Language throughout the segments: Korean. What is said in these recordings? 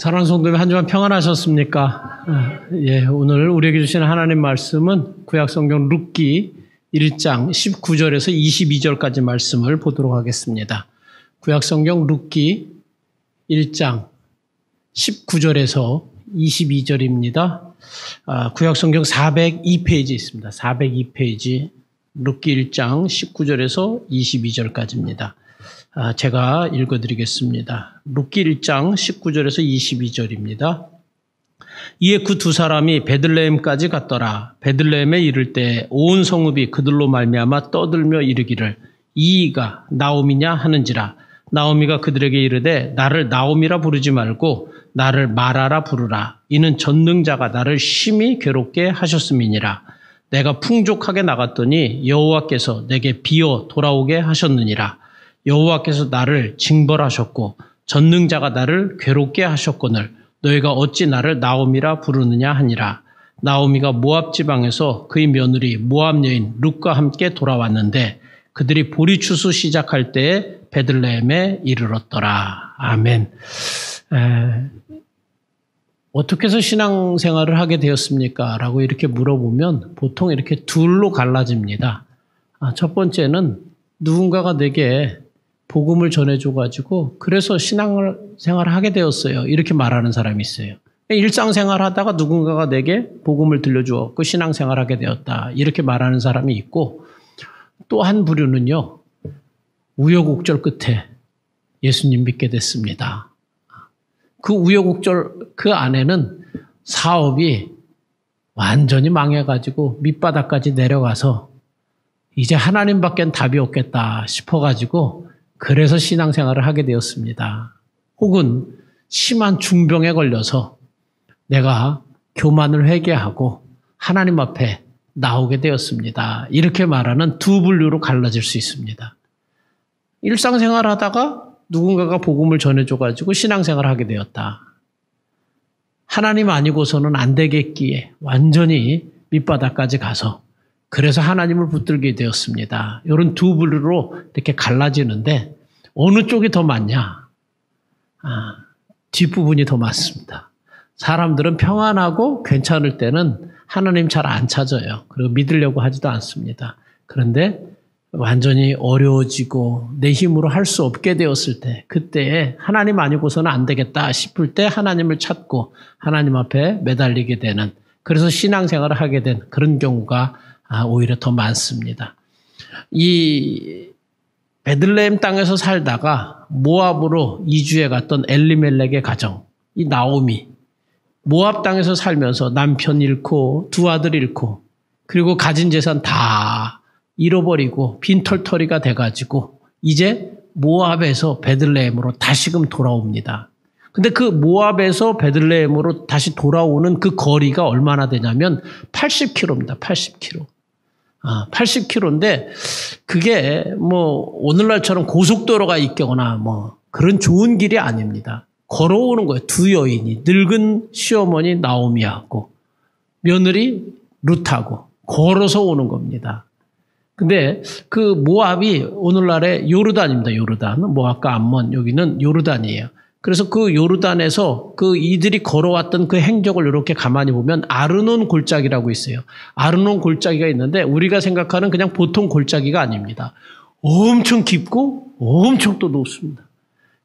사랑하는 성도님, 한 주간 평안하셨습니까? 예, 오늘 우리에게 주신 하나님 말씀은 구약성경 룻기 1장 19절에서 22절까지 말씀을 보도록 하겠습니다. 구약성경 룻기 1장 19절에서 22절입니다. 구약성경 402페이지 있습니다. 402페이지 룻기 1장 19절에서 22절까지입니다. 제가 읽어드리겠습니다. 룻기 1장 19절에서 22절입니다. 이에 그 두 사람이 베들레헴까지 갔더라. 베들레헴에 이를 때 온 성읍이 그들로 말미암아 떠들며 이르기를 이이가 나오미냐 하는지라. 나오미가 그들에게 이르되 나를 나오미라 부르지 말고 나를 마라라 부르라. 이는 전능자가 나를 심히 괴롭게 하셨음이니라. 내가 풍족하게 나갔더니 여호와께서 내게 비어 돌아오게 하셨느니라. 여호와께서 나를 징벌하셨고 전능자가 나를 괴롭게 하셨거늘 너희가 어찌 나를 나오미라 부르느냐 하니라. 나오미가 모압 지방에서 그의 며느리 모압 여인 룻과 함께 돌아왔는데 그들이 보리추수 시작할 때에 베들레헴에 이르렀더라. 아멘. 어떻게 해서 신앙생활을 하게 되었습니까? 라고 이렇게 물어보면 보통 이렇게 둘로 갈라집니다. 첫 번째는 누군가가 내게 복음을 전해줘가지고 그래서 신앙생활을 하게 되었어요. 이렇게 말하는 사람이 있어요. 일상생활 하다가 누군가가 내게 복음을 들려주었고 신앙생활을 하게 되었다. 이렇게 말하는 사람이 있고 또 한 부류는요. 우여곡절 끝에 예수님 믿게 됐습니다. 그 우여곡절 그 안에는 사업이 완전히 망해가지고 밑바닥까지 내려가서 이제 하나님밖엔 답이 없겠다 싶어가지고 그래서 신앙생활을 하게 되었습니다. 혹은 심한 중병에 걸려서 내가 교만을 회개하고 하나님 앞에 나오게 되었습니다. 이렇게 말하는 두 분류로 갈라질 수 있습니다. 일상생활 하다가 누군가가 복음을 전해줘가지고 신앙생활을 하게 되었다. 하나님 아니고서는 안 되겠기에 완전히 밑바닥까지 가서 그래서 하나님을 붙들게 되었습니다. 이런 두 부류로 이렇게 갈라지는데 어느 쪽이 더 많냐? 뒷부분이 더 많습니다. 사람들은 평안하고 괜찮을 때는 하나님 잘 안 찾아요. 그리고 믿으려고 하지도 않습니다. 그런데 완전히 어려워지고 내 힘으로 할 수 없게 되었을 때 그때에 하나님 아니고서는 안 되겠다 싶을 때 하나님을 찾고 하나님 앞에 매달리게 되는 그래서 신앙생활을 하게 된 그런 경우가 오히려 더 많습니다. 이 베들레헴 땅에서 살다가 모압으로 이주해 갔던 엘리멜렉의 가정, 이 나오미, 모압 땅에서 살면서 남편 잃고 두 아들 잃고 그리고 가진 재산 다 잃어버리고 빈털터리가 돼가지고 이제 모압에서 베들레헴으로 다시금 돌아옵니다. 근데 그 모압에서 베들레헴으로 다시 돌아오는 그 거리가 얼마나 되냐면 80km입니다. 80km. 80km인데 그게 뭐 오늘날처럼 고속도로가 있거나 뭐 그런 좋은 길이 아닙니다. 걸어오는 거예요. 두 여인이 늙은 시어머니 나오미하고 며느리 룻하고 걸어서 오는 겁니다. 근데 그 모압이 오늘날의 요르단입니다. 요르단. 모압과 암몬 여기는 요르단이에요. 그래서 그 요르단에서 그 이들이 걸어왔던 그 행적을 이렇게 가만히 보면 아르논 골짜기라고 있어요. 아르논 골짜기가 있는데 우리가 생각하는 그냥 보통 골짜기가 아닙니다. 엄청 깊고 엄청 또 높습니다.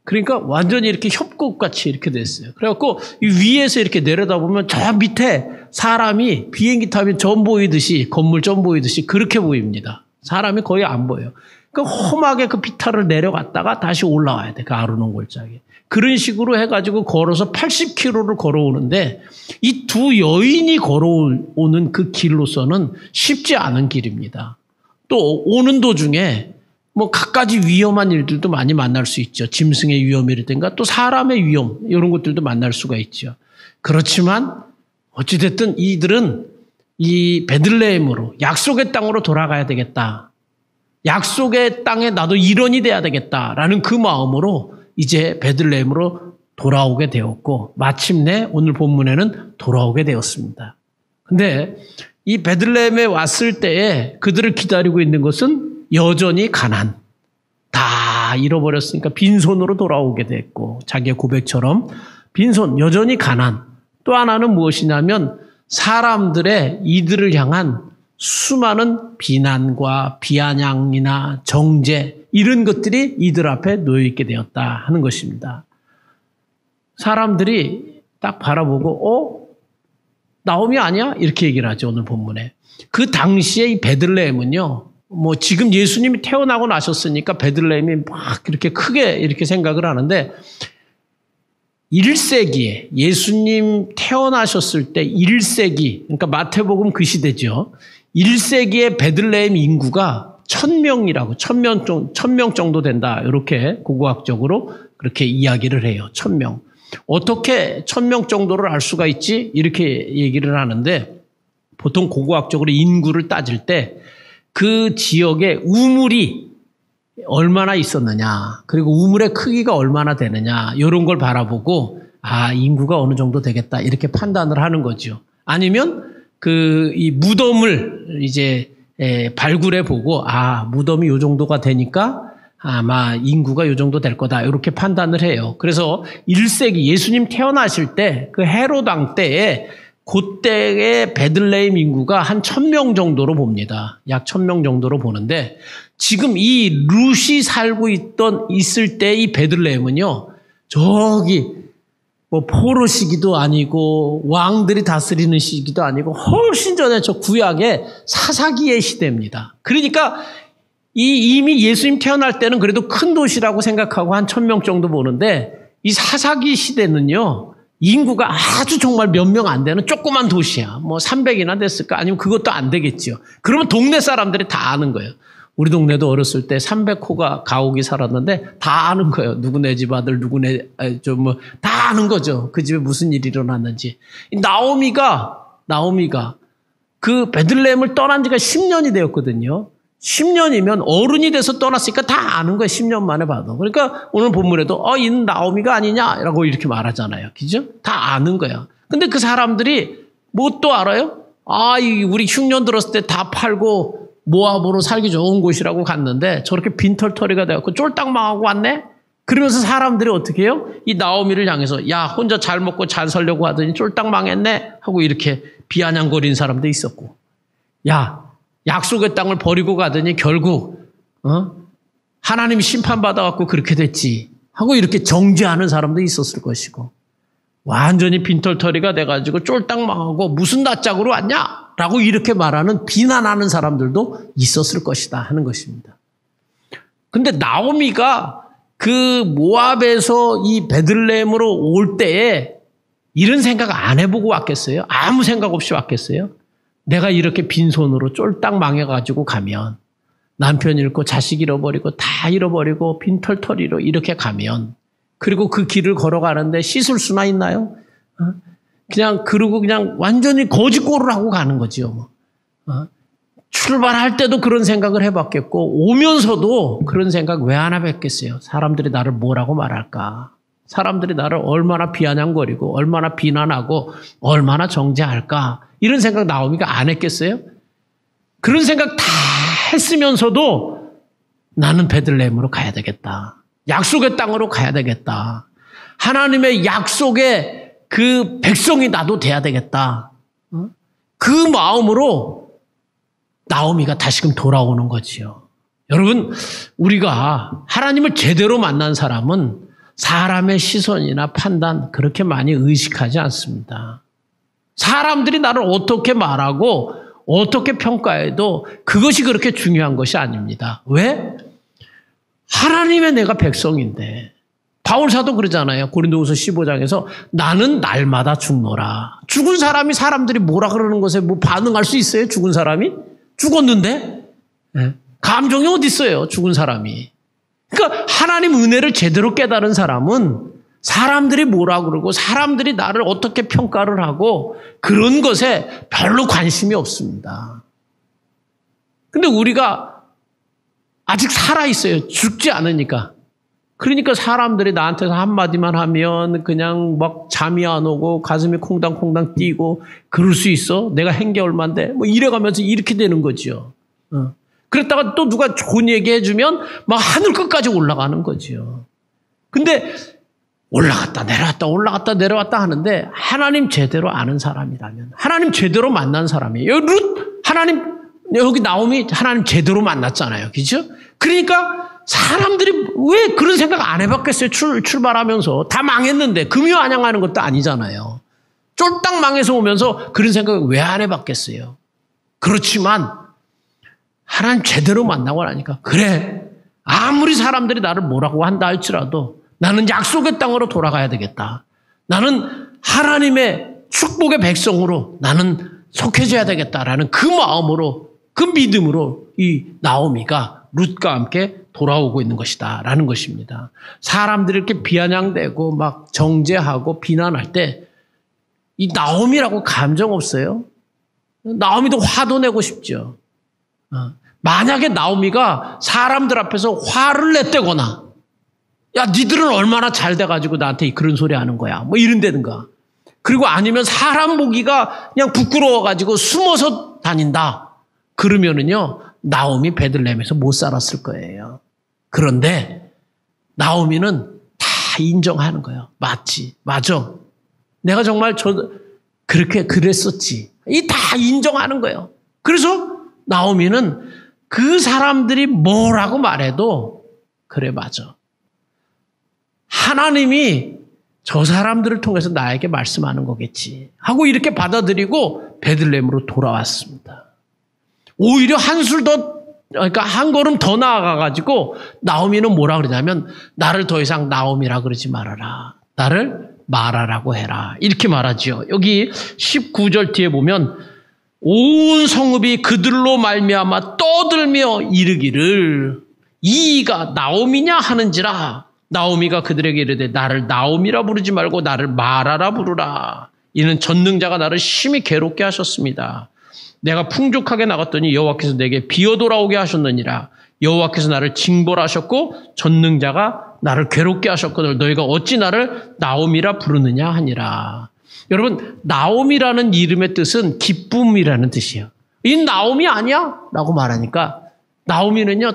그러니까 완전히 이렇게 협곡같이 이렇게 됐어요. 그래갖고 이 위에서 이렇게 내려다보면 저 밑에 사람이 비행기 타면 점 보이듯이 건물 점 보이듯이 그렇게 보입니다. 사람이 거의 안 보여요. 그러니까 험하게 그 비탈을 내려갔다가 다시 올라와야 돼. 그 아르논 골짜기. 그런 식으로 해가지고 걸어서 80km를 걸어오는데 이 두 여인이 걸어오는 그 길로서는 쉽지 않은 길입니다. 또 오는 도중에 뭐 갖가지 위험한 일들도 많이 만날 수 있죠. 짐승의 위험이라든가 또 사람의 위험 이런 것들도 만날 수가 있죠. 그렇지만 어찌됐든 이들은 이 베들레헴으로 약속의 땅으로 돌아가야 되겠다. 약속의 땅에 나도 일원이 돼야 되겠다라는 그 마음으로 이제 베들레헴으로 돌아오게 되었고 마침내 오늘 본문에는 돌아오게 되었습니다. 근데 이 베들레헴에 왔을 때에 그들을 기다리고 있는 것은 여전히 가난. 다 잃어버렸으니까 빈손으로 돌아오게 됐고 자기의 고백처럼 빈손, 여전히 가난. 또 하나는 무엇이냐면 사람들의 이들을 향한 수많은 비난과 비아냥이나 정죄 이런 것들이 이들 앞에 놓여있게 되었다 하는 것입니다. 사람들이 딱 바라보고 나오미 아니야? 이렇게 얘기를 하죠. 오늘 본문에. 그 당시에 이 베들레헴은요. 뭐 지금 예수님이 태어나고 나셨으니까 베들레헴이 막 이렇게 크게 이렇게 생각을 하는데 1세기에 예수님 태어나셨을 때 1세기 그러니까 마태복음 그 시대죠. 1세기의 베들레헴 인구가 1000명이라고 1000명 정도 된다. 이렇게 고고학적으로 그렇게 이야기를 해요. 1000명. 어떻게 1000명 정도를 알 수가 있지? 이렇게 얘기를 하는데 보통 고고학적으로 인구를 따질 때 그 지역에 우물이 얼마나 있었느냐, 그리고 우물의 크기가 얼마나 되느냐, 이런 걸 바라보고, 인구가 어느 정도 되겠다, 이렇게 판단을 하는 거죠. 아니면, 이 무덤을 이제, 발굴해 보고, 무덤이 요 정도가 되니까 아마 인구가 요 정도 될 거다, 이렇게 판단을 해요. 그래서 1세기 예수님 태어나실 때, 그 헤롯 왕 때에 그때의 베들레헴 인구가 한 1000명 정도로 봅니다. 약 1000명 정도로 보는데 지금 이 룻이 살고 있을 때 이 베들레헴은요. 저기 뭐 포로 시기도 아니고 왕들이 다스리는 시기도 아니고 훨씬 전에 저 구약의 사사기의 시대입니다. 그러니까 이미 예수님 태어날 때는 그래도 큰 도시라고 생각하고 한 1000명 정도 보는데 이 사사기 시대는요. 인구가 아주 정말 몇 명 안 되는 조그만 도시야. 뭐 300이나 됐을까? 아니면 그것도 안 되겠죠. 그러면 동네 사람들이 다 아는 거예요. 우리 동네도 어렸을 때 300호가 가옥이 살았는데 다 아는 거예요. 누구 내 집 아들, 누구 다 아는 거죠. 그 집에 무슨 일이 일어났는지. 나오미가 그 베들레헴을 떠난 지가 10년이 되었거든요. 10년이면 어른이 돼서 떠났으니까 다 아는 거예요. 10년 만에 봐도. 그러니까 오늘 본문에도 이는 나오미가 아니냐라고 이렇게 말하잖아요. 그죠? 다 아는 거야. 근데 그 사람들이 뭐 또 알아요? 우리 흉년 들었을 때 다 팔고 모압으로 살기 좋은 곳이라고 갔는데 저렇게 빈털터리가 돼갖고 쫄딱 망하고 왔네? 그러면서 사람들이 어떻게 해요? 이 나오미를 향해서 야 혼자 잘 먹고 잘 살려고 하더니 쫄딱 망했네? 하고 이렇게 비아냥거리는 사람도 있었고 야 약속의 땅을 버리고 가더니 결국 하나님이 심판받아갖고 그렇게 됐지 하고 이렇게 정죄하는 사람도 있었을 것이고 완전히 빈털터리가 돼가지고 쫄딱 망하고 무슨 낯짝으로 왔냐? 라고 이렇게 말하는 비난하는 사람들도 있었을 것이다 하는 것입니다. 근데 나오미가 그 모압에서 이 베들레헴으로 올 때에 이런 생각 안 해보고 왔겠어요? 아무 생각 없이 왔겠어요? 내가 이렇게 빈손으로 쫄딱 망해가지고 가면 남편 잃고 자식 잃어버리고 다 잃어버리고 빈털터리로 이렇게 가면 그리고 그 길을 걸어가는데 씻을 수나 있나요? 그러고 그냥 완전히 거지꼴을 하고 가는 거지요. 출발할 때도 그런 생각을 해봤겠고 오면서도 그런 생각 왜 안 해봤겠어요? 사람들이 나를 뭐라고 말할까? 사람들이 나를 얼마나 비아냥거리고 얼마나 비난하고 얼마나 정죄할까? 이런 생각 나오미가 안 했겠어요? 그런 생각 다 했으면서도 나는 베들레헴으로 가야 되겠다. 약속의 땅으로 가야 되겠다. 하나님의 약속의 그 백성이 나도 돼야 되겠다. 그 마음으로 나오미가 다시금 돌아오는 거지요. 여러분, 우리가 하나님을 제대로 만난 사람은 사람의 시선이나 판단 그렇게 많이 의식하지 않습니다. 사람들이 나를 어떻게 말하고 어떻게 평가해도 그것이 그렇게 중요한 것이 아닙니다. 왜? 하나님의 내가 백성인데 바울사도 그러잖아요. 고린도후서 15장에서 나는 날마다 죽노라. 죽은 사람이 사람들이 뭐라 그러는 것에 뭐 반응할 수 있어요? 죽은 사람이? 죽었는데? 네. 감정이 어디 있어요? 죽은 사람이. 그러니까 하나님 은혜를 제대로 깨달은 사람은 사람들이 뭐라 그러고 사람들이 나를 어떻게 평가를 하고 그런 것에 별로 관심이 없습니다. 근데 우리가 아직 살아있어요. 죽지 않으니까. 그러니까 사람들이 나한테서 한마디만 하면 그냥 막 잠이 안 오고 가슴이 콩당콩당 뛰고 그럴 수 있어? 내가 한 게 얼만데? 뭐 이래가면서 이렇게 되는 거죠. 그랬다가 또 누가 좋은 얘기 해주면 막 하늘 끝까지 올라가는 거죠. 근데 올라갔다 내려왔다 올라갔다 내려왔다 하는데 하나님 제대로 아는 사람이라면 하나님 제대로 만난 사람이에요. 여기 나오미 하나님 제대로 만났잖아요. 그죠? 그러니까 사람들이 왜 그런 생각 안 해봤겠어요? 출발하면서 다 망했는데 금요안양하는 것도 아니잖아요. 쫄딱 망해서 오면서 그런 생각을 왜 안 해봤겠어요? 그렇지만 하나님 제대로 만나고 나니까 그래 아무리 사람들이 나를 뭐라고 한다 할지라도 나는 약속의 땅으로 돌아가야 되겠다. 나는 하나님의 축복의 백성으로 나는 속해져야 되겠다라는 그 마음으로 그 믿음으로 이 나오미가 룻과 함께 돌아오고 있는 것이다 라는 것입니다. 사람들이 이렇게 비아냥대고 막 정죄하고 비난할 때 이 나오미라고 감정 없어요? 나오미도 화도 내고 싶죠. 만약에 나오미가 사람들 앞에서 화를 냈다거나 야 니들은 얼마나 잘 돼가지고 나한테 그런 소리 하는 거야 뭐 이런다든가 그리고 아니면 사람 보기가 그냥 부끄러워가지고 숨어서 다닌다 그러면은요 나오미 베들레헴에서 못 살았을 거예요. 그런데 나오미는 다 인정하는 거예요. 맞지 맞아 내가 정말 그렇게 그랬었지 이 다 인정하는 거예요. 그래서 나오미는 그 사람들이 뭐라고 말해도 그래 맞아 하나님이 저 사람들을 통해서 나에게 말씀하는 거겠지 하고 이렇게 받아들이고 베들레헴으로 돌아왔습니다. 오히려 한술 더 그러니까 한 걸음 더 나아가가지고 나오미는 뭐라 그러냐면 나를 더 이상 나오미라 그러지 말아라. 나를 마라라고 해라. 이렇게 말하죠. 여기 19절 뒤에 보면 온 성읍이 그들로 말미암아 떠들며 이르기를 이가 나오미냐 하는지라 나오미가 그들에게 이르되 나를 나오미라 부르지 말고 나를 마라라 부르라. 이는 전능자가 나를 심히 괴롭게 하셨습니다. 내가 풍족하게 나갔더니 여호와께서 내게 비어 돌아오게 하셨느니라. 여호와께서 나를 징벌하셨고 전능자가 나를 괴롭게 하셨거늘 너희가 어찌 나를 나오미라 부르느냐 하니라. 여러분 나오미라는 이름의 뜻은 기쁨이라는 뜻이에요. 이 나오미 아니야? 라고 말하니까 나오미는요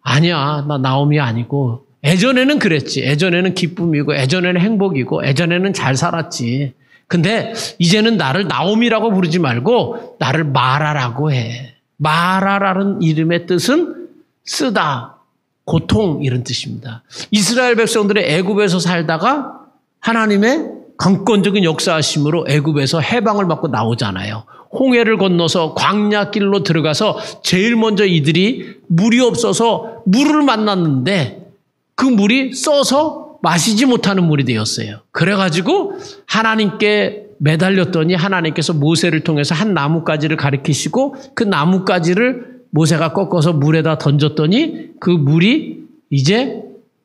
아니야 나 나오미 아니고 예전에는 그랬지. 예전에는 기쁨이고 예전에는 행복이고 예전에는 잘 살았지. 근데 이제는 나를 나오미라고 부르지 말고 나를 마라라고 해. 마라라는 이름의 뜻은 쓰다, 고통 이런 뜻입니다. 이스라엘 백성들이 애굽에서 살다가 하나님의 강권적인 역사하심으로 애굽에서 해방을 받고 나오잖아요. 홍해를 건너서 광야길로 들어가서 제일 먼저 이들이 물이 없어서 물을 만났는데 그 물이 써서 마시지 못하는 물이 되었어요. 그래가지고 하나님께 매달렸더니 하나님께서 모세를 통해서 한 나뭇가지를 가리키시고 그 나뭇가지를 모세가 꺾어서 물에다 던졌더니 그 물이 이제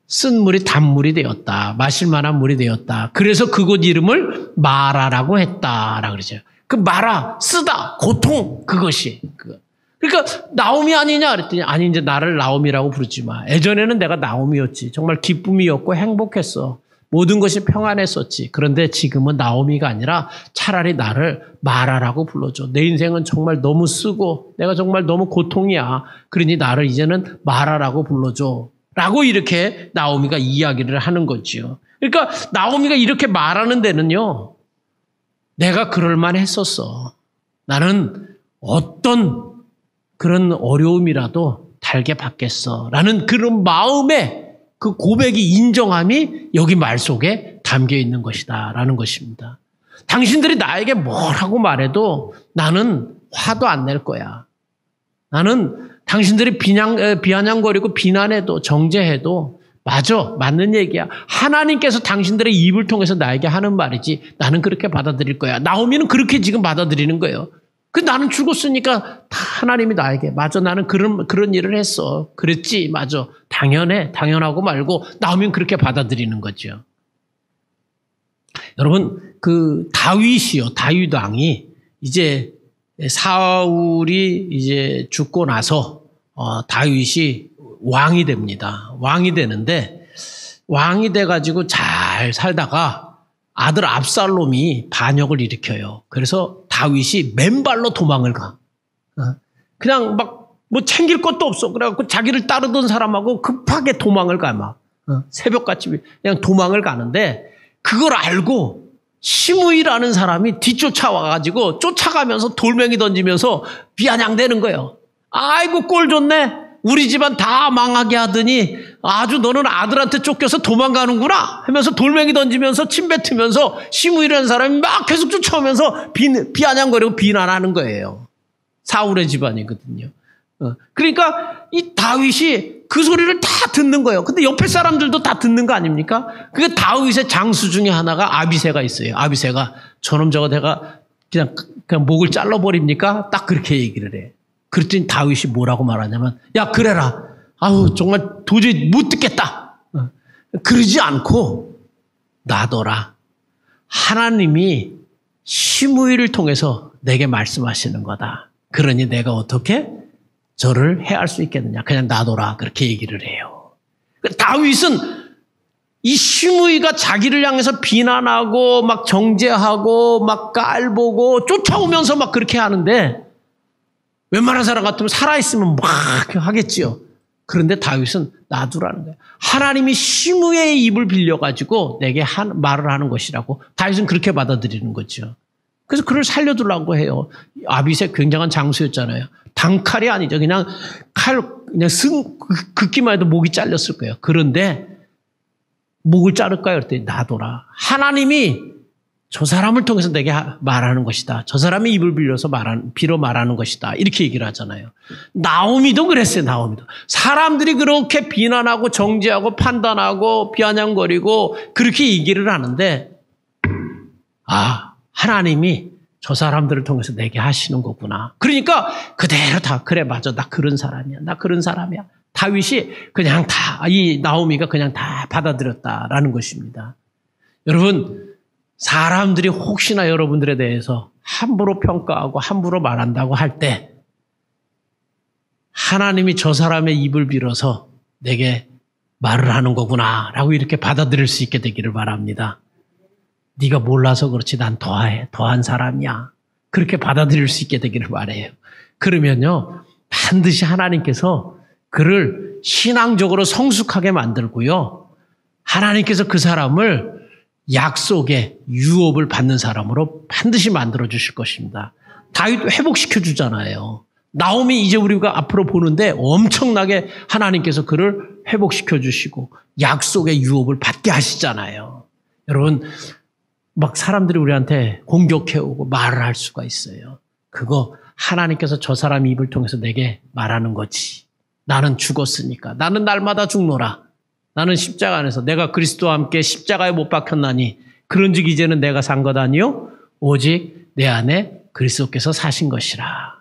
쓴 물이 단물이 되었다. 마실 만한 물이 되었다. 그래서 그곳 이름을 마라라고 했다라고 그러죠. 그 마라, 쓰다, 고통 그것이. 그러니까 나오미 아니냐 그랬더니 아니 이제 나를 나오미라고 부르지 마. 예전에는 내가 나오미였지. 정말 기쁨이었고 행복했어. 모든 것이 평안했었지. 그런데 지금은 나오미가 아니라 차라리 나를 마라라고 불러줘. 내 인생은 정말 너무 쓰고 내가 정말 너무 고통이야. 그러니 나를 이제는 마라라고 불러줘. 라고 이렇게 나오미가 이야기를 하는 거지요. 그러니까 나오미가 이렇게 말하는 데는요. 내가 그럴 만했었어. 나는 어떤 그런 어려움이라도 달게 받겠어. 라는 그런 마음의 그 고백이 인정함이 여기 말 속에 담겨 있는 것이다. 라는 것입니다. 당신들이 나에게 뭐라고 말해도 나는 화도 안 낼 거야. 나는 당신들이 비아냥거리고 비난해도 정죄해도 맞아. 맞는 얘기야. 하나님께서 당신들의 입을 통해서 나에게 하는 말이지. 나는 그렇게 받아들일 거야. 나오미는 그렇게 지금 받아들이는 거예요. 나는 죽었으니까 하나님이 나에게 맞아. 나는 그런 일을 했어. 그랬지. 맞아. 당연해. 당연하고 말고 나오면 그렇게 받아들이는 거죠. 여러분 그 다윗이요. 다윗 왕이 이제 사울이 이제 죽고 나서 다윗이 왕이 됩니다. 왕이 되는데 왕이 돼가지고 잘 살다가 아들 압살롬이 반역을 일으켜요. 그래서 다윗이 맨발로 도망을 가. 그냥 막 뭐 챙길 것도 없어. 그래갖고 자기를 따르던 사람하고 급하게 도망을 가 막. 새벽같이 그냥 도망을 가는데 그걸 알고 시므이라는 사람이 뒤쫓아와가지고 쫓아가면서 돌멩이 던지면서 비아냥대는 거예요. 아이고 꼴 좋네. 우리 집안 다 망하게 하더니 아주 너는 아들한테 쫓겨서 도망가는구나 하면서 돌멩이 던지면서 침 뱉으면서 시므이라는 사람이 막 계속 쫓아오면서 비아냥거리고 비난하는 거예요. 사울의 집안이거든요. 그러니까 이 다윗이 그 소리를 다 듣는 거예요. 근데 옆에 사람들도 다 듣는 거 아닙니까? 그게 다윗의 장수 중에 하나가 아비새가 있어요. 아비새가 저놈 저거 내가 그냥 목을 잘라버립니까? 딱 그렇게 얘기를 해. 그랬더니 다윗이 뭐라고 말하냐면 야 그래라. 아우 정말 도저히 못 듣겠다. 그러지 않고 놔둬라. 하나님이 시므이를 통해서 내게 말씀하시는 거다. 그러니 내가 어떻게 저를 해할 수 있겠느냐. 그냥 놔둬라. 그렇게 얘기를 해요. 다윗은 이 시므이가 자기를 향해서 비난하고 막 정죄하고 막 깔보고 쫓아오면서 막 그렇게 하는데 웬만한 사람 같으면 살아있으면 막 하겠지요. 그런데 다윗은 놔두라는 거예요. 하나님이 시므이의 입을 빌려가지고 내게 말을 하는 것이라고 다윗은 그렇게 받아들이는 거죠. 그래서 그를 살려두려고 해요. 아비새 굉장한 장수였잖아요. 단칼이 아니죠. 그냥 그냥 긋기만 해도 목이 잘렸을 거예요. 그런데 목을 자를까요? 그랬더니 놔둬라. 하나님이 저 사람을 통해서 내게 말하는 것이다. 저 사람이 입을 빌어 말하는 것이다. 이렇게 얘기를 하잖아요. 나오미도 그랬어요. 나오미도. 사람들이 그렇게 비난하고 정죄하고 판단하고 비아냥거리고 그렇게 얘기를 하는데 하나님이 저 사람들을 통해서 내게 하시는 거구나. 그러니까 그대로 다 그래 맞아. 나 그런 사람이야. 나 그런 사람이야. 다윗이 그냥 이 나오미가 그냥 다 받아들였다라는 것입니다. 여러분 사람들이 혹시나 여러분들에 대해서 함부로 평가하고 함부로 말한다고 할 때 하나님이 저 사람의 입을 빌어서 내게 말을 하는 거구나 라고 이렇게 받아들일 수 있게 되기를 바랍니다. 네가 몰라서 그렇지 난 더한 사람이야. 그렇게 받아들일 수 있게 되기를 바라요. 그러면요 반드시 하나님께서 그를 신앙적으로 성숙하게 만들고요. 하나님께서 그 사람을 약속의 유업을 받는 사람으로 반드시 만들어 주실 것입니다. 다윗도 회복시켜 주잖아요. 나오미 이제 우리가 앞으로 보는데 엄청나게 하나님께서 그를 회복시켜 주시고 약속의 유업을 받게 하시잖아요. 여러분 막 사람들이 우리한테 공격해오고 말을 할 수가 있어요. 그거 하나님께서 저 사람 입을 통해서 내게 말하는 거지. 나는 죽었으니까. 나는 날마다 죽노라. 나는 십자가 안에서 내가 그리스도와 함께 십자가에 못 박혔나니 그런즉 이제는 내가 산 것 아니요 오직 내 안에 그리스도께서 사신 것이라.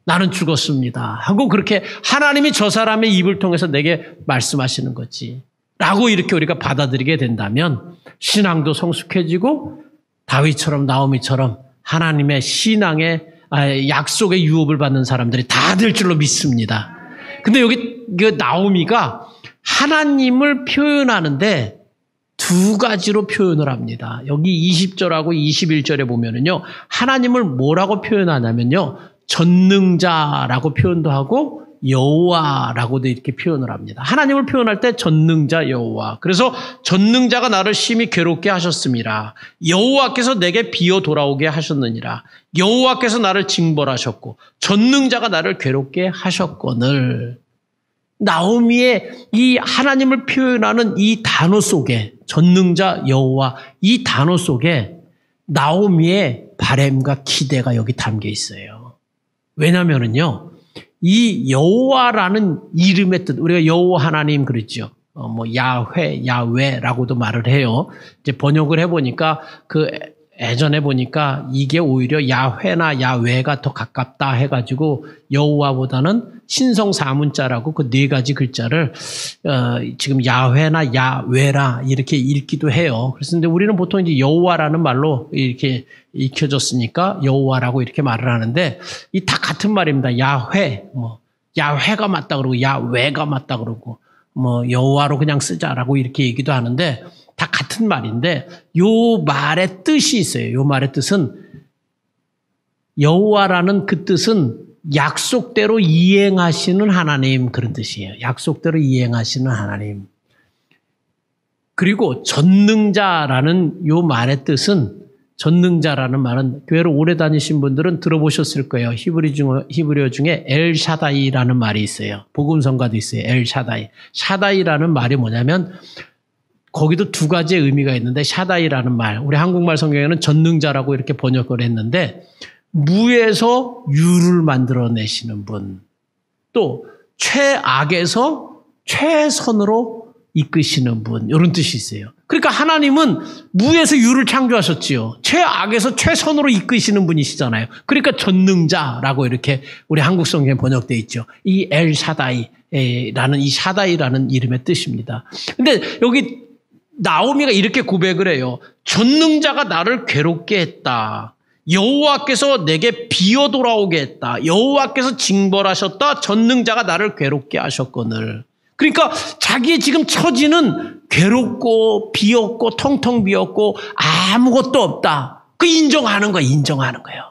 나는 죽었습니다. 하고 그렇게 하나님이 저 사람의 입을 통해서 내게 말씀하시는 거지. 라고 이렇게 우리가 받아들이게 된다면 신앙도 성숙해지고 다윗처럼 나오미처럼 하나님의 신앙의 약속의 유업을 받는 사람들이 다 될 줄로 믿습니다. 근데 여기 그 나오미가 하나님을 표현하는데 두 가지로 표현을 합니다. 여기 20절하고 21절에 보면은요, 하나님을 뭐라고 표현하냐면요, 전능자라고 표현도 하고 여호와라고도 이렇게 표현을 합니다. 하나님을 표현할 때 전능자 여호와. 그래서 전능자가 나를 심히 괴롭게 하셨음이라. 여호와께서 내게 비어 돌아오게 하셨느니라. 여호와께서 나를 징벌하셨고 전능자가 나를 괴롭게 하셨거늘. 나오미의 이 하나님을 표현하는 이 단어 속에 전능자 여호와 이 단어 속에 나오미의 바램과 기대가 여기 담겨 있어요. 왜냐면은요. 이 여호와라는 이름의 뜻, 우리가 여호와 하나님 그랬죠. 야훼, 야훼라고도 말을 해요. 이제 번역을 해보니까 예전에 보니까 이게 오히려 야훼나 야훼가 더 가깝다 해가지고 여호와보다는 신성 사문자라고 그 네 가지 글자를 지금 야훼나 야훼라 이렇게 읽기도 해요. 그래서 우리는 보통 이제 여호와라는 말로 이렇게 익혀졌으니까 여호와라고 이렇게 말을 하는데 이 다 같은 말입니다. 야훼, 야훼가 맞다 그러고 야훼가 맞다 그러고 여호와로 그냥 쓰자라고 이렇게 얘기도 하는데. 다 같은 말인데 요 말의 뜻이 있어요. 요 말의 뜻은 여호와라는 그 뜻은 약속대로 이행하시는 하나님 그런 뜻이에요. 약속대로 이행하시는 하나님. 그리고 전능자라는 요 말의 뜻은, 전능자라는 말은 교회를 오래 다니신 분들은 들어보셨을 거예요. 히브리어 중에 엘샤다이라는 말이 있어요. 복음성가도 있어요. 엘샤다이. 샤다이라는 말이 뭐냐면 거기도 두 가지의 의미가 있는데, 샤다이라는 말, 우리 한국말 성경에는 전능자라고 이렇게 번역을 했는데, 무에서 유를 만들어내시는 분, 또 최악에서 최선으로 이끄시는 분, 이런 뜻이 있어요. 그러니까 하나님은 무에서 유를 창조하셨지요. 최악에서 최선으로 이끄시는 분이시잖아요. 그러니까 전능자라고 이렇게 우리 한국 성경에 번역되어 있죠. 이 엘샤다이라는, 이 샤다이라는 이름의 뜻입니다. 근데 여기 나오미가 이렇게 고백을 해요. 전능자가 나를 괴롭게 했다. 여호와께서 내게 비어 돌아오게 했다. 여호와께서 징벌하셨다. 전능자가 나를 괴롭게 하셨거늘. 그러니까 자기의 지금 처지는 괴롭고 비었고 텅텅 비었고 아무것도 없다. 그 인정하는 거예요. 인정하는 거예요.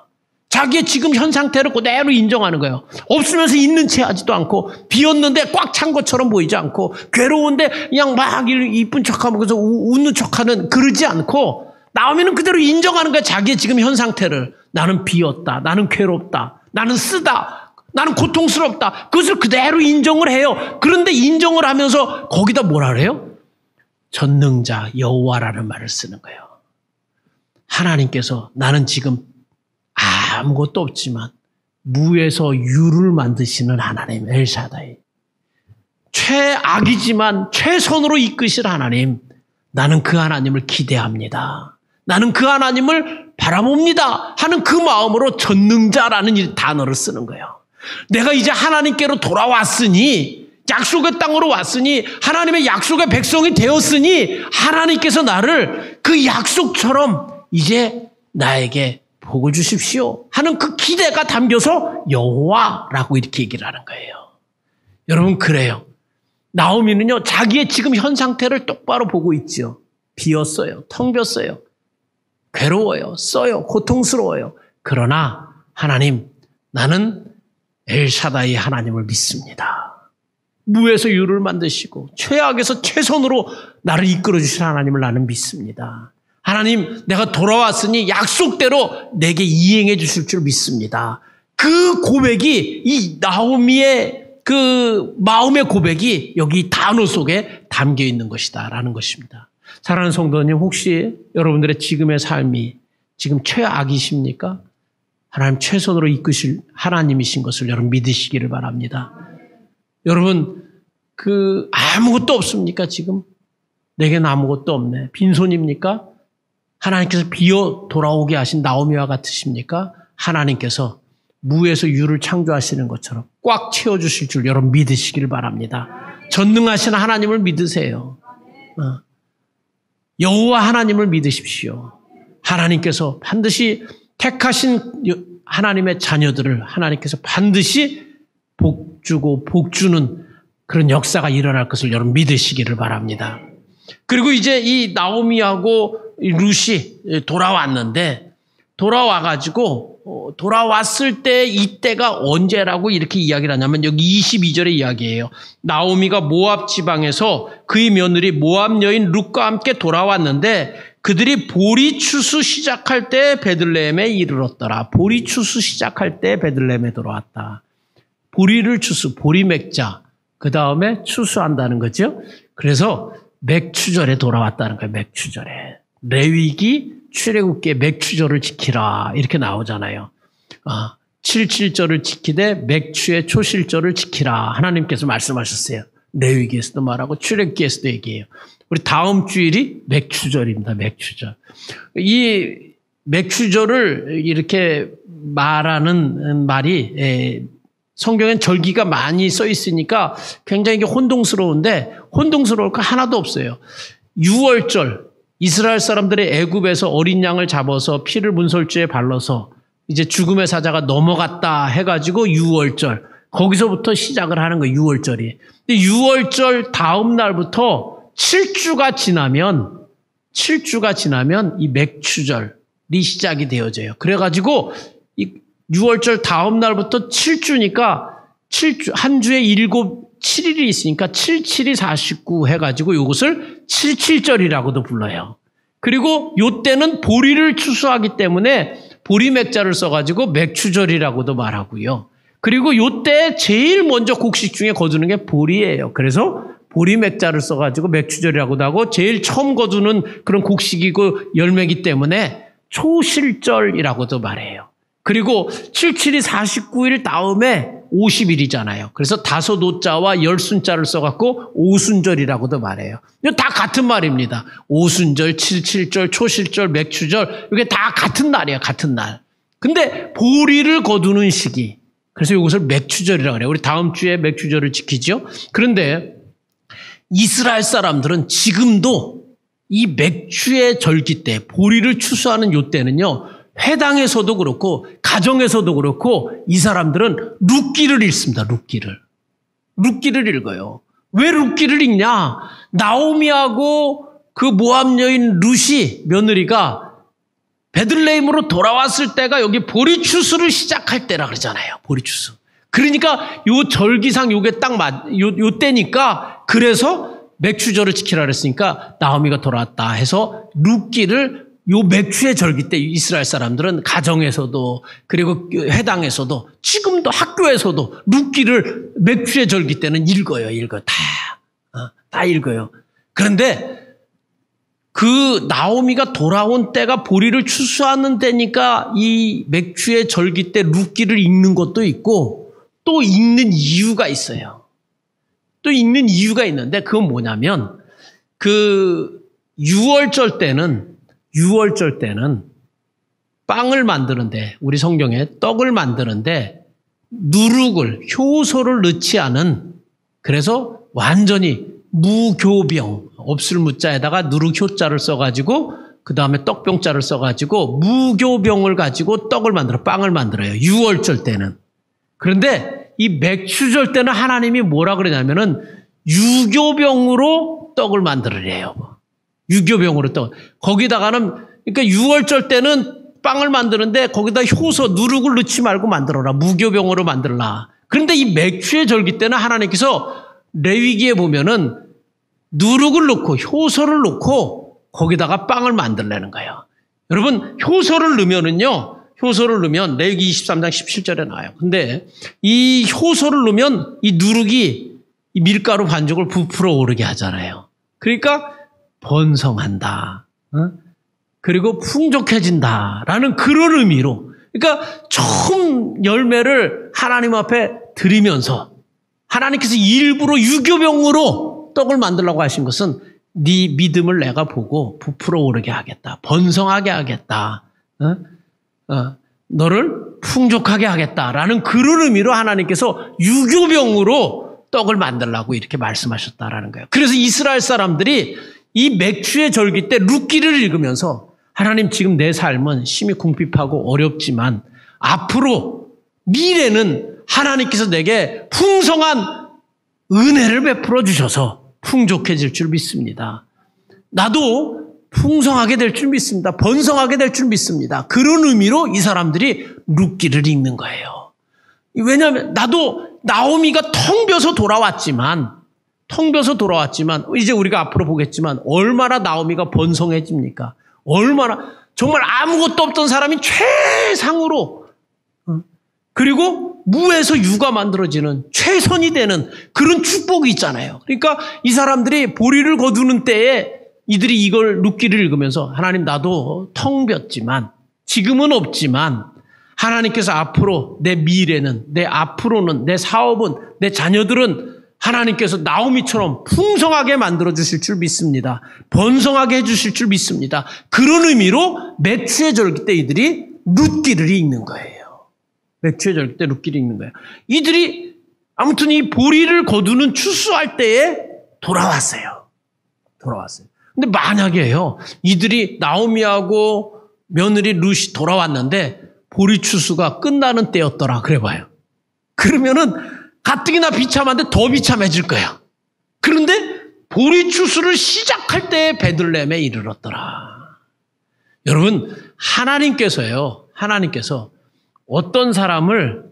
자기의 지금 현 상태를 그대로 인정하는 거예요. 없으면서 있는 채 하지도 않고, 비었는데 꽉 찬 것처럼 보이지 않고, 괴로운데 그냥 막 이쁜 척하면서 웃는 척하는, 그러지 않고 나오면 그대로 인정하는 거예요. 자기의 지금 현 상태를. 나는 비었다. 나는 괴롭다. 나는 쓰다. 나는 고통스럽다. 그것을 그대로 인정을 해요. 그런데 인정을 하면서 거기다 뭐라 그래요? 전능자 여호와라는 말을 쓰는 거예요. 하나님께서 나는 지금 아무것도 없지만 무에서 유를 만드시는 하나님 엘샤다이, 최악이지만 최선으로 이끄실 하나님, 나는 그 하나님을 기대합니다. 나는 그 하나님을 바라봅니다 하는 그 마음으로 전능자라는 이 단어를 쓰는 거예요. 내가 이제 하나님께로 돌아왔으니, 약속의 땅으로 왔으니, 하나님의 약속의 백성이 되었으니 하나님께서 나를 그 약속처럼 이제 나에게 복을 주십시오 하는 그 기대가 담겨서 여호와라고 이렇게 얘기를 하는 거예요. 여러분, 그래요. 나오미는요, 자기의 지금 현 상태를 똑바로 보고 있죠. 비었어요. 텅 비었어요. 괴로워요. 써요. 고통스러워요. 그러나 하나님, 나는 엘샤다이 하나님을 믿습니다. 무에서 유를 만드시고 최악에서 최선으로 나를 이끌어 주신 하나님을 나는 믿습니다. 하나님, 내가 돌아왔으니 약속대로 내게 이행해 주실 줄 믿습니다. 그 고백이, 이 나오미의 그 마음의 고백이 여기 단어 속에 담겨 있는 것이다라는 것입니다. 사랑하는 성도님, 혹시 여러분들의 지금의 삶이 지금 최악이십니까? 하나님 최선으로 이끄실 하나님이신 것을 여러분 믿으시기를 바랍니다. 여러분, 아무것도 없습니까? 지금 내게는 아무것도 없네. 빈손입니까? 하나님께서 비어 돌아오게 하신 나오미와 같으십니까? 하나님께서 무에서 유를 창조하시는 것처럼 꽉 채워주실 줄 여러분 믿으시길 바랍니다. 전능하신 하나님을 믿으세요. 여호와 하나님을 믿으십시오. 하나님께서 반드시 택하신 하나님의 자녀들을 하나님께서 반드시 복주고 복주는 그런 역사가 일어날 것을 여러분 믿으시기를 바랍니다. 그리고 이제 이 나오미하고 룻이 돌아왔는데, 돌아왔을 때 이때가 언제라고 이렇게 이야기를 하냐면 여기 22절의 이야기예요. 나오미가 모압 지방에서 그의 며느리 모압 여인 룻과 함께 돌아왔는데 그들이 보리 추수 시작할 때 베들레헴에 이르렀더라. 보리 추수 시작할 때 베들레헴에 돌아왔다. 보리를 보리 맥자, 그 다음에 추수한다는 거죠. 그래서 맥추절에 돌아왔다는 거예요. 맥추절에. 레위기 출애굽기에 맥추절을 지키라 이렇게 나오잖아요. 77절을 지키되 맥추의 초실절을 지키라 하나님께서 말씀하셨어요. 레위기에서도 말하고 출애굽기에서도 얘기해요. 우리 다음 주일이 맥추절입니다. 맥추절. 이 맥추절을 이렇게 말하는 말이 성경엔 절기가 많이 써 있으니까 굉장히 혼동스러운데 혼동스러울 거 하나도 없어요. 6월절, 이스라엘 사람들이 애굽에서 어린 양을 잡아서 피를 문설주에 발라서 이제 죽음의 사자가 넘어갔다 해가지고 6월절, 거기서부터 시작을 하는 거예요. 6월절이. 근데 6월절 다음 날부터 7주가 지나면 이 맥추절이 시작이 되어져요. 그래가지고 이 6월절 다음 날부터 7주니까 7주, 한 주에 7일이 있으니까 77이 49 해가지고 이것을 77절이라고도 불러요. 그리고 요때는 보리를 추수하기 때문에 보리맥자를 써가지고 맥추절이라고도 말하고요. 그리고 요때 제일 먼저 곡식 중에 거두는 게 보리예요. 그래서 보리맥자를 써가지고 맥추절이라고도 하고 제일 처음 거두는 그런 곡식이고 열매이기 때문에 초실절이라고도 말해요. 그리고 77이 49일 다음에 50일이잖아요. 그래서 5오자와 10순자를 써갖고 오순절이라고도 말해요. 이거 다 같은 말입니다. 오순절, 77절, 초실절, 맥추절 이게 다 같은 날이에요. 같은 날. 근데 보리를 거두는 시기. 그래서 이것을 맥추절이라고 그래요. 우리 다음 주에 맥추절을 지키죠. 그런데 이스라엘 사람들은 지금도 이 맥추의 절기 때 보리를 추수하는 요 때는요. 회당에서도 그렇고 가정에서도 그렇고 이 사람들은 룻기를 읽습니다. 룻기를 읽어요. 왜 룻기를 읽냐? 나오미하고 그 모압 여인 룻이 며느리가 베들레헴으로 돌아왔을 때가 여기 보리 추수를 시작할 때라 그러잖아요. 보리 추수. 그러니까 요 절기상 요게 딱 요 때니까 그래서 맥추절을 지키라 그랬으니까 나오미가 돌아왔다 해서 룻기를 요 맥추의 절기 때 이스라엘 사람들은 가정에서도 그리고 회당에서도 지금도 학교에서도 룻기를 맥추의 절기 때는 읽어요. 다 읽어요. 그런데 그 나오미가 돌아온 때가 보리를 추수하는 때니까 이 맥추의 절기 때 룻기를 읽는 것도 있고 또 읽는 이유가 있어요. 또 읽는 이유가 있는데 그건 뭐냐면 그 6월절 때는 빵을 만드는데 우리 성경에 떡을 만드는데 누룩을 효소를 넣지 않은 그래서 완전히 무교병 없을 무자에다가 누룩 효자를 써가지고 그 다음에 떡병자를 써가지고 무교병을 가지고 빵을 만들어요. 6월절 때는. 그런데 이 맥추절 때는 하나님이 뭐라 그러냐면은 유교병으로 떡을 만들으래요. 유교병으로 떡. 거기다가는 그러니까 6월절 때는 빵을 만드는데 거기다 효소 누룩을 넣지 말고 만들어라. 무교병으로 만들라. 그런데 이 맥추의 절기 때는 하나님께서 레위기에 보면은 누룩을 넣고 효소를 넣고 거기다가 빵을 만들라는 거예요. 여러분 효소를 넣으면 레위기 23장 17절에 나와요. 근데 이 효소를 넣으면 이 누룩이 이 밀가루 반죽을 부풀어 오르게 하잖아요. 그러니까 번성한다. 그리고 풍족해진다라는 그런 의미로 그러니까 처음 열매를 하나님 앞에 드리면서 하나님께서 일부러 유교병으로 떡을 만들라고 하신 것은 네 믿음을 내가 보고 부풀어 오르게 하겠다. 번성하게 하겠다. 너를 풍족하게 하겠다라는 그런 의미로 하나님께서 유교병으로 떡을 만들라고 이렇게 말씀하셨다라는 거예요. 그래서 이스라엘 사람들이 이 맥추의 절기 때 룻기를 읽으면서 하나님 지금 내 삶은 심히 궁핍하고 어렵지만 앞으로 미래는 하나님께서 내게 풍성한 은혜를 베풀어 주셔서 풍족해질 줄 믿습니다. 나도 풍성하게 될 줄 믿습니다. 번성하게 될 줄 믿습니다. 그런 의미로 이 사람들이 룻기를 읽는 거예요. 왜냐하면 나도 나오미가 텅 비어서 돌아왔지만 이제 우리가 앞으로 보겠지만 얼마나 나오미가 번성해집니까? 얼마나 정말 아무것도 없던 사람이 최상으로 그리고 무에서 유가 만들어지는 최선이 되는 그런 축복이 있잖아요. 그러니까 이 사람들이 보리를 거두는 때에 이들이 이걸 룻기를 읽으면서 하나님 나도 텅 비었지만 지금은 없지만 하나님께서 앞으로 내 미래는 내 앞으로는 내 사업은 내 자녀들은 하나님께서 나오미처럼 풍성하게 만들어주실 줄 믿습니다. 번성하게 해주실 줄 믿습니다. 그런 의미로 맥추의 절기 때 이들이 룻기를 읽는 거예요. 맥추의 절기 때 룻기를 읽는 거예요. 이들이 아무튼 이 보리를 거두는 추수할 때에 돌아왔어요. 근데 만약에요. 이들이 나오미하고 며느리 룻이 돌아왔는데 보리 추수가 끝나는 때였더라. 그래봐요. 그러면은 가뜩이나 비참한데 더 비참해질 거야. 그런데 보리 추수를 시작할 때에 베들레헴에 이르렀더라. 여러분 하나님께서 어떤 사람을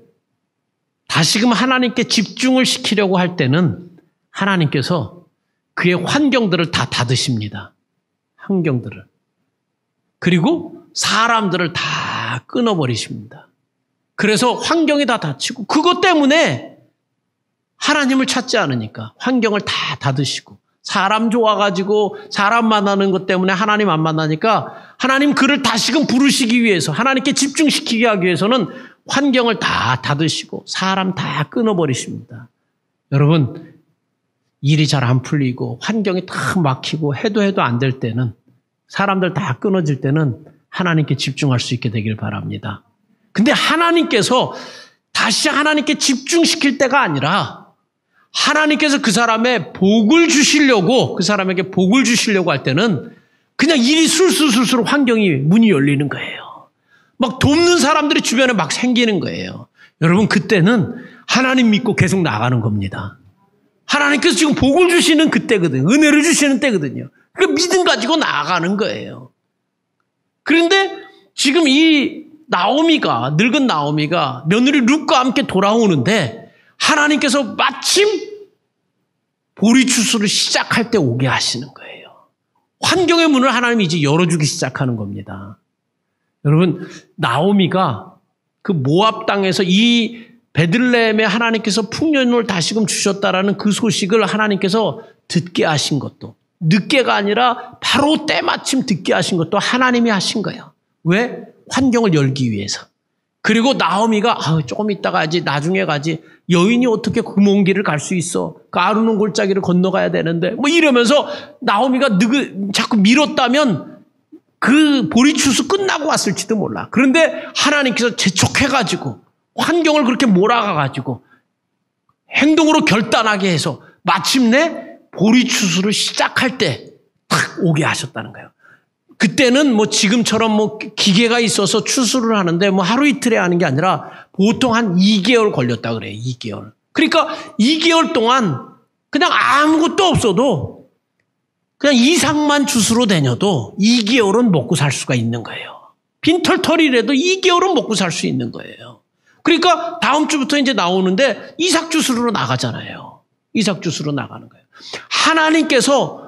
다시금 하나님께 집중을 시키려고 할 때는 하나님께서 그의 환경들을 다 닫으십니다. 환경들을. 그리고 사람들을 다 끊어버리십니다. 그래서 환경이 다 닫히고 그것 때문에 하나님을 찾지 않으니까 환경을 다 닫으시고 사람 좋아가지고 사람 만나는 것 때문에 하나님 안 만나니까 하나님 그를 다시금 부르시기 위해서 하나님께 집중시키게 하기 위해서는 환경을 다 닫으시고 사람 다 끊어버리십니다. 여러분 일이 잘 안 풀리고 환경이 다 막히고 해도 안 될 때는 사람들 다 끊어질 때는 하나님께 집중할 수 있게 되길 바랍니다. 근데 하나님께서 다시 하나님께 집중시킬 때가 아니라 하나님께서 그 사람의 복을 주시려고 그 사람에게 복을 주시려고 할 때는 그냥 일이 술술 환경이 문이 열리는 거예요. 막 돕는 사람들이 주변에 막 생기는 거예요. 여러분 그때는 하나님 믿고 계속 나가는 겁니다. 하나님께서 지금 복을 주시는 그때거든요. 은혜를 주시는 때거든요. 그 믿음 가지고 나아가는 거예요. 그런데 지금 이 나오미가 늙은 나오미가 며느리 룻과 함께 돌아오는데 하나님께서 마침 보리추수를 시작할 때 오게 하시는 거예요. 환경의 문을 하나님이 이제 열어주기 시작하는 겁니다. 여러분 나오미가 그 모압 땅에서 이 베들레헴에 하나님께서 풍년을 다시금 주셨다라는 그 소식을 하나님께서 듣게 하신 것도 늦게가 아니라 바로 때마침 듣게 하신 것도 하나님이 하신 거예요. 왜? 환경을 열기 위해서. 그리고 나오미가 조금 있다가 가지 나중에 가지 여인이 어떻게 그 먼 길을 갈 수 있어? 그 아르논 골짜기를 건너가야 되는데 뭐 이러면서 나오미가 자꾸 미뤘다면 그 보리추수 끝나고 왔을지도 몰라. 그런데 하나님께서 재촉해가지고 환경을 그렇게 몰아가가지고 행동으로 결단하게 해서 마침내 보리추수를 시작할 때 딱 오게 하셨다는 거예요. 그때는 뭐 지금처럼 뭐 기계가 있어서 추수를 하는데 뭐 하루 이틀에 하는 게 아니라 보통 한 2개월 걸렸다 그래요. 2개월. 그러니까 2개월 동안 그냥 아무것도 없어도 그냥 이삭만 주스로 다녀도 2개월은 먹고 살 수가 있는 거예요. 빈털털이라도 2개월은 먹고 살 수 있는 거예요. 그러니까 다음 주부터 이제 나오는데 이삭 주스로 나가잖아요. 이삭 주스로 나가는 거예요. 하나님께서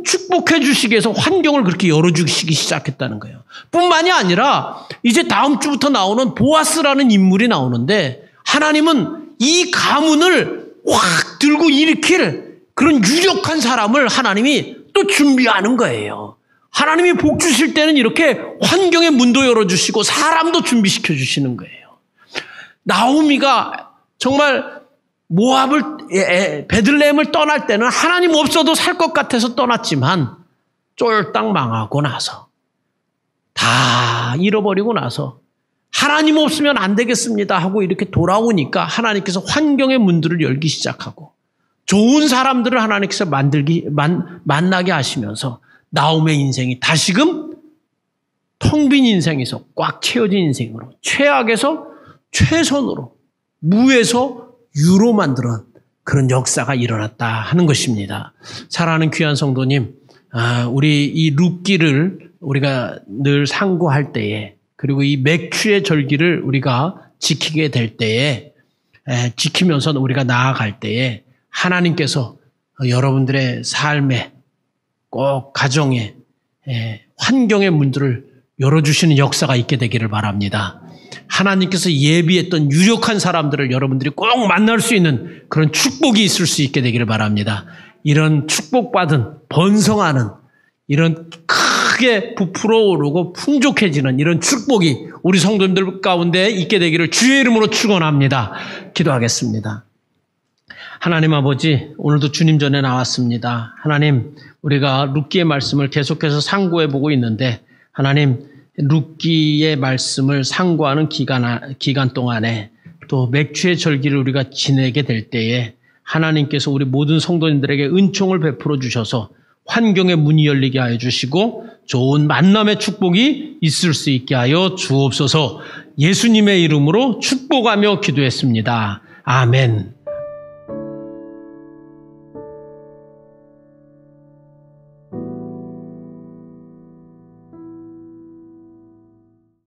축복해 주시기 위해서 환경을 그렇게 열어주시기 시작했다는 거예요. 뿐만이 아니라 이제 다음 주부터 나오는 보아스라는 인물이 나오는데 하나님은 이 가문을 확 들고 일으킬 그런 유력한 사람을 하나님이 또 준비하는 거예요. 하나님이 복 주실 때는 이렇게 환경의 문도 열어주시고 사람도 준비시켜 주시는 거예요. 나오미가 정말 모압을 베들레헴을 떠날 때는 하나님 없어도 살 것 같아서 떠났지만 쫄딱 망하고 나서 다 잃어버리고 나서 하나님 없으면 안 되겠습니다 하고 이렇게 돌아오니까 하나님께서 환경의 문들을 열기 시작하고 좋은 사람들을 하나님께서 만나게 하시면서 나오미의 인생이 다시금 텅 빈 인생에서 꽉 채워진 인생으로 최악에서 최선으로 무에서 유로 만드는 그런 역사가 일어났다 하는 것입니다. 사랑하는 귀한 성도님, 우리 이 룻기를 우리가 늘 상고할 때에 그리고 이 맥추의 절기를 우리가 지키게 될 때에 지키면서 우리가 나아갈 때에 하나님께서 여러분들의 삶에 꼭 가정에 환경의 문들을 열어주시는 역사가 있게 되기를 바랍니다. 하나님께서 예비했던 유력한 사람들을 여러분들이 꼭 만날 수 있는 그런 축복이 있을 수 있게 되기를 바랍니다. 이런 축복받은 번성하는 이런 크게 부풀어 오르고 풍족해지는 이런 축복이 우리 성도님들 가운데 있게 되기를 주의 이름으로 축원합니다. 기도하겠습니다. 하나님 아버지, 오늘도 주님 전에 나왔습니다. 하나님, 우리가 룻기의 말씀을 계속해서 상고해 보고 있는데 하나님, 룻기의 말씀을 상고하는 기간 동안에 또 맥추의 절기를 우리가 지내게 될 때에 하나님께서 우리 모든 성도님들에게 은총을 베풀어 주셔서 환경의 문이 열리게 하여 주시고 좋은 만남의 축복이 있을 수 있게 하여 주옵소서. 예수님의 이름으로 축복하며 기도했습니다. 아멘.